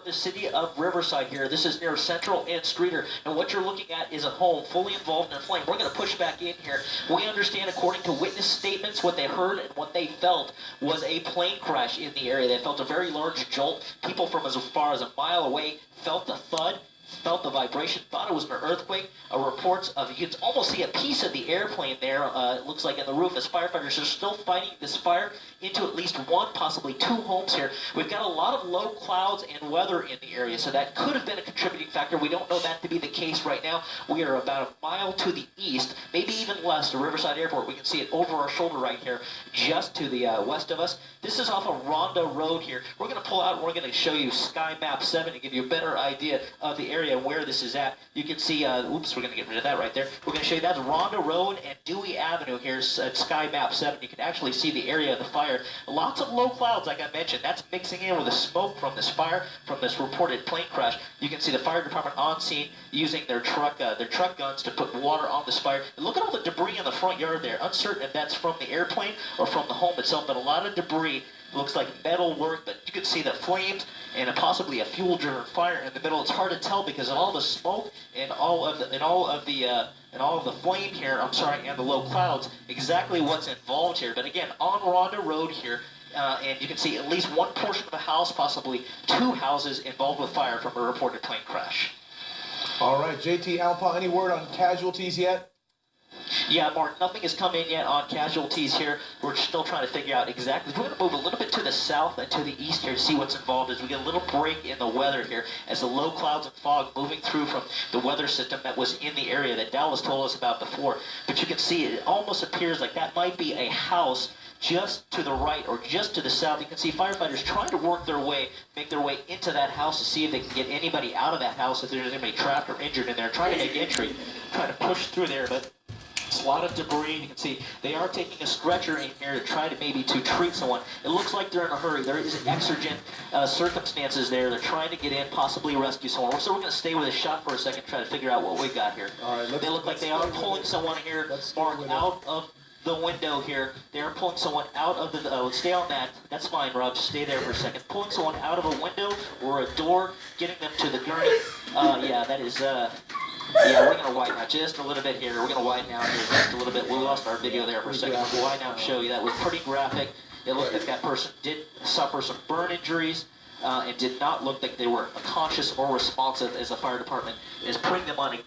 the city of Riverside here. This is near Central and Streeter, and what you're looking at is a home fully involved in a flame. We're going to push back in here. We understand, according to witness statements, what they heard and what they felt was a plane crash in the area. They felt a very large jolt. People from as far as a mile away felt the thud, felt the vibration, thought it was an earthquake. Reports of, you can almost see a piece of the airplane there, it looks like in the roof, as firefighters are still fighting this fire into at least one, possibly two homes here. We've got a lot of low clouds and weather in the area, so that could have been a contributing factor. We don't know that to be the case right now. We are about a mile to the east, maybe even west of Riverside Airport. We can see it over our shoulder right here, just to the west of us. This is off of Rhonda Road here. We're going to pull out and we're going to show you Sky Map 7 to give you a better idea of the area where this is at. You can see, oops, we're going to get rid of that right there. We're going to show you that's Rhonda Road and Dewey Avenue here at Sky Map 7. You can actually see the area of the fire. Lots of low clouds, like I mentioned. That's mixing in with the smoke from this fire, from this reported plane crash. You can see the fire department on scene using their truck guns to put water on this fire. And look at all the debris in the front yard there. Uncertain if that's from the airplane or from the home itself, but a lot of debris. Looks like metal work, but you can see the flames and possibly a fuel-driven fire in the middle. It's hard to tell because of all the smoke and all of the flame here. I'm sorry, and the low clouds. Exactly what's involved here. But again, on Rhonda Road here, and you can see at least one portion of the house, possibly two houses involved with fire from a reported plane crash. All right, JT Alpa, any word on casualties yet? Yeah, Mark, nothing has come in yet on casualties here. We're still trying to figure out exactly. We're going to move a little bit to the south and to the east here to see what's involved as we get a little break in the weather here as the low clouds and fog moving through from the weather system that was in the area that Dallas told us about before. But you can see it almost appears like that might be a house just to the right or just to the south. You can see firefighters trying to make their way into that house to see if they can get anybody out of that house, if there's anybody trapped or injured in there, trying to make entry, trying to push through there. But a lot of debris. You can see they are taking a stretcher in here to try to maybe treat someone. It looks like they're in a hurry. There is exigent circumstances there. They're trying to get in, possibly rescue someone. So we're going to stay with a shot for a second, try to figure out what we got here. All right, they look like they are pulling someone here, Mark, out of the window here. They are pulling someone out of the, stay on that. That's fine, Rob. Just stay there for a second. Pulling someone out of a window or a door, getting them to the gurney. Yeah, that is, yeah, we're going to widen out just a little bit here. We're going to widen out here just a little bit. We lost our video there for a second. We'll widen out and show you. That was pretty graphic. It looked like that person did suffer some burn injuries. It did not look like they were conscious or responsive as the fire department is putting them on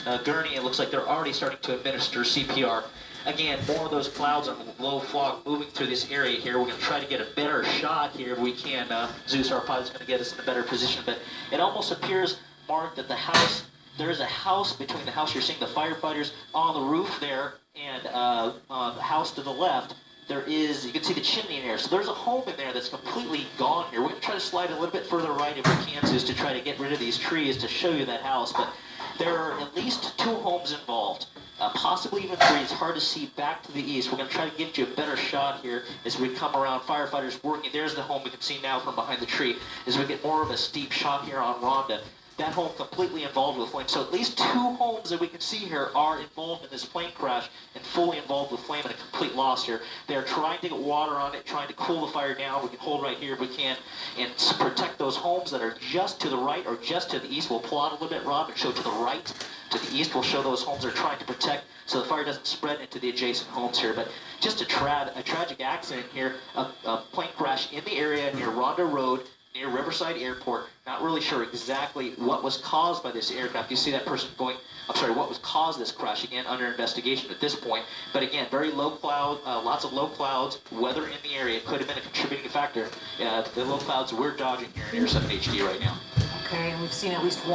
a gurney. It looks like they're already starting to administer CPR. Again, more of those clouds and low fog moving through this area here. We're going to try to get a better shot here if we can. Zeus, our pilot's going to get us in a better position. But it almost appears, Mark, that the house, there is a house between the house you're seeing the firefighters on the roof there and the house to the left. There is, you can see the chimney in there. So there's a home in there that's completely gone here. We're going to try to slide a little bit further right if we can, Zeus, to try to get rid of these trees to show you that house. But there are at least two homes involved. Possibly even three. It's hard to see back to the east. We're going to try to get you a better shot here as we come around. Firefighters working. There's the home we can see now from behind the tree as we get more of a steep shot here on Rhonda. That home completely involved with flame. So at least two homes that we can see here are involved in this plane crash and fully involved with flame and a complete loss here. They're trying to get water on it, trying to cool the fire down. We can hold right here if we can and protect those homes that are just to the right or just to the east. We'll pull out a little bit, Rob, and show to the right. To the east, we'll show those homes they're trying to protect so the fire doesn't spread into the adjacent homes here. But just a tragic accident here, a plane crash in the area near Rhonda Road, near Riverside Airport. Not really sure exactly what was caused by this aircraft. You see that person going, I'm sorry, what was caused this crash, again, under investigation at this point. But again, very low cloud, lots of low clouds, weather in the area could have been a contributing factor. The low clouds we're dodging here in Air 7 HD right now. Okay, and we've seen at least one.